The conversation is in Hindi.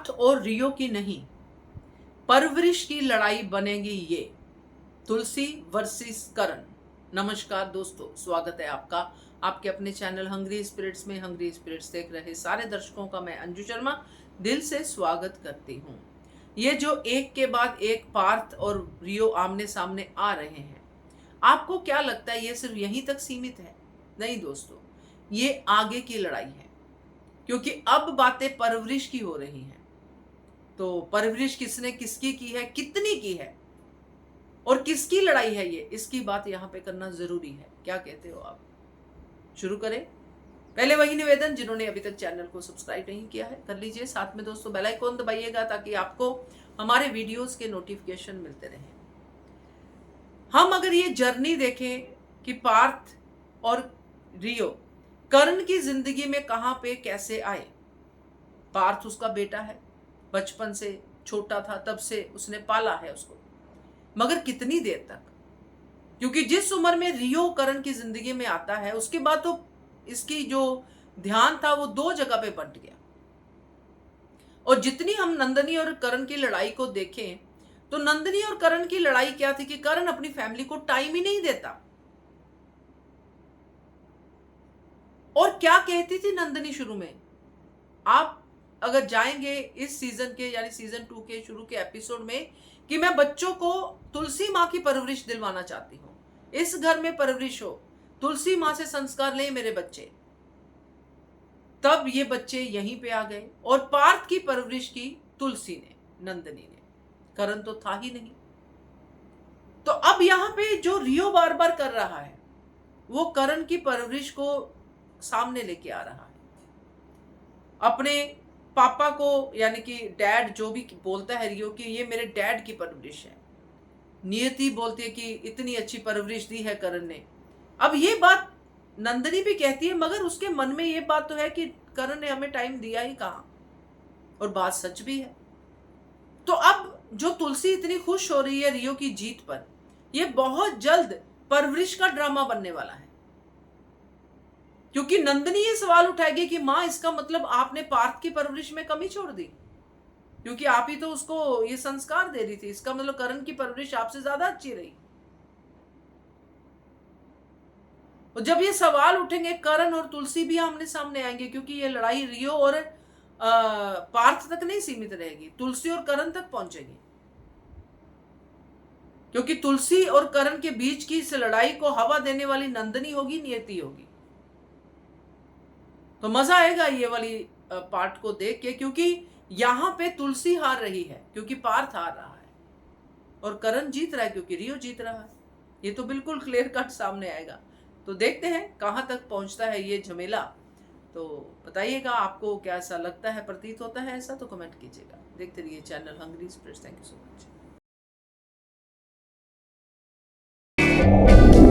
पार्थ और रियो की नहीं, परवरिश की लड़ाई बनेगी ये, तुलसी वर्सेस करण। नमस्कार दोस्तों, स्वागत है आपका आपके अपने चैनल हंग्री स्पिरिट्स में। हंग्री स्पिरिट्स देख रहे सारे दर्शकों का मैं अंजू शर्मा दिल से स्वागत करती हूँ। ये जो एक के बाद एक पार्थ और रियो आमने सामने आ रहे हैं, आपको क्या लगता है ये सिर्फ यहीं तक सीमित है? नहीं दोस्तों, ये आगे की लड़ाई है, क्योंकि अब बातें परवरिश की हो रही हैं। तो परवरिश किसने किसकी की है, कितनी की है और किसकी लड़ाई है ये, इसकी बात यहाँ पे करना जरूरी है। क्या कहते हो आप? शुरू करें? पहले वही निवेदन, जिन्होंने अभी तक चैनल को सब्सक्राइब नहीं किया है कर लीजिए, साथ में दोस्तों बेल आइकॉन दबाइएगा ताकि आपको हमारे वीडियोस के नोटिफिकेशन मिलते रहें। हम अगर ये जर्नी देखें कि पार्थ और रियो कर्ण की जिंदगी में कहां पे कैसे आए। पार्थ उसका बेटा है, बचपन से छोटा था तब से उसने पाला है उसको, मगर कितनी देर तक? क्योंकि जिस उम्र में रियो करण की जिंदगी में आता है उसके बाद तो इसकी जो ध्यान था वो दो जगह पे बंट गया। और जितनी हम नंदनी और करण की लड़ाई को देखें तो नंदनी और करण की लड़ाई क्या थी कि करण अपनी फैमिली को टाइम ही नहीं देता। और क्या कहती थी नंदनी शुरू में, आप अगर जाएंगे इस सीजन के यानी सीजन 2 के शुरू के एपिसोड में, कि मैं बच्चों को तुलसी माँ की परवरिश दिलवाना चाहती हूँ, इस घर में परवरिश हो, तुलसी माँ से संस्कार ले मेरे बच्चे। तब ये बच्चे यहीं पे आ गए और पार्थ की परवरिश की तुलसी ने, नंदनी ने। करण तो था ही नहीं। तो अब यहाँ पे जो रियो बार बार कर रहा है वो करण की परवरिश को सामने लेके आ रहा है। अपने पापा को यानी कि डैड जो भी बोलता है रियो कि ये मेरे डैड की परवरिश है, नियति बोलती है कि इतनी अच्छी परवरिश दी है करण ने। अब ये बात नंदनी भी कहती है, मगर उसके मन में ये बात तो है कि करण ने हमें टाइम दिया ही कहां, और बात सच भी है। तो अब जो तुलसी इतनी खुश हो रही है रियो की जीत पर, यह बहुत जल्द परवरिश का ड्रामा बनने वाला है। क्योंकि नंदनी ये सवाल उठाएगी कि मां, इसका मतलब आपने पार्थ की परवरिश में कमी छोड़ दी, क्योंकि आप ही तो उसको ये संस्कार दे रही थी, इसका मतलब करण की परवरिश आपसे ज्यादा अच्छी रही। और जब ये सवाल उठेंगे करण और तुलसी भी आमने सामने आएंगे, क्योंकि ये लड़ाई रियो और पार्थ तक नहीं सीमित रहेगी, तुलसी और करण तक पहुंचेगी। क्योंकि तुलसी और करण के बीच की इस लड़ाई को हवा देने वाली नंदनी होगी, नियति होगी। तो मजा आएगा ये वाली पार्ट को देख के, क्योंकि यहां पे तुलसी हार रही है क्योंकि पार्थ हार रहा है, और करण जीत रहा है क्योंकि रियो जीत रहा है। ये तो बिल्कुल क्लियर कट सामने आएगा। तो देखते हैं कहां तक पहुंचता है ये झमेला। तो बताइएगा आपको क्या ऐसा लगता है, प्रतीत होता है ऐसा, तो कमेंट कीजिएगा। देखते रहिए channel Hungry Spirits. Thank you so much.